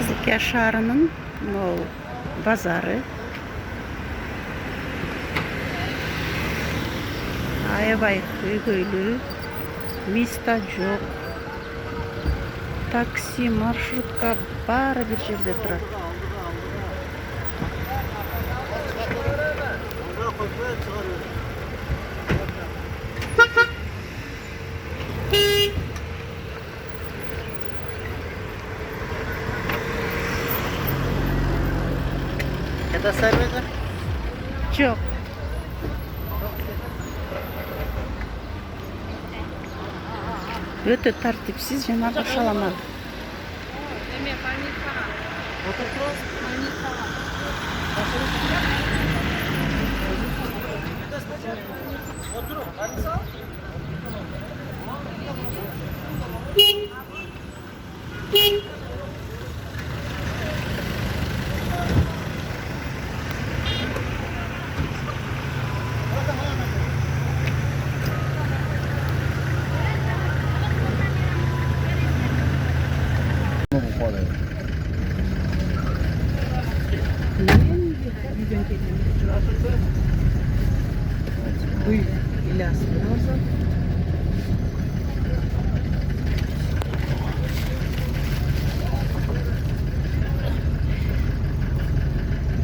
Kızılkaya шаарынын базары. Аябай көйгөйлүү, миста жок. Такси, маршрутка баары бир жерде турат. Это сервизы? Жок. Өтө тартипсиз жана кошаламан.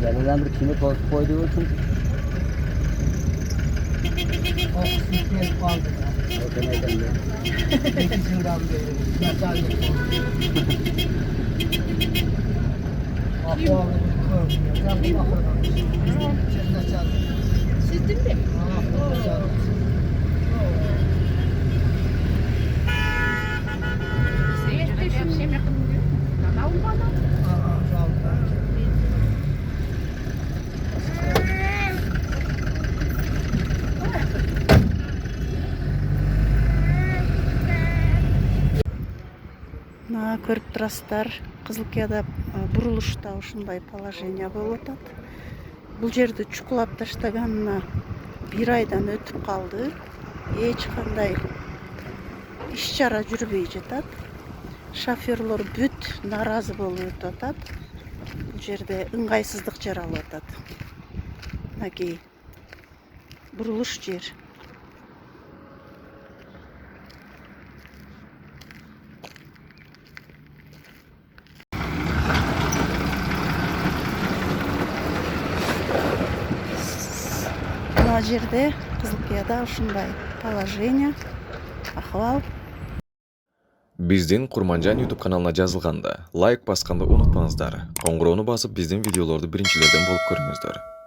Yanından bir kime koyduğu için Sizdin mi? Көрүп турасыздар, Кызылкаяда бурулушта ушундай положение болуп атат. Бул жерди чукулап таштаганына 1 айдан өтүп калды. Эч кандай иш чара жүрбөй жатат. Шоферлор бүт нааразы болуп атат. Бул жерде ыңгайсыздык жаралып атат. Мынакей бурулуш жер. Мына жерде Кызылкаяда ушундай положение, ахвал. Биздин Курманжан YouTube каналына жазылганда лайк басканды унутпаңыздар. Коңгуроону басып биздин видеолорду биринчилерден болуп көрүңүздөр.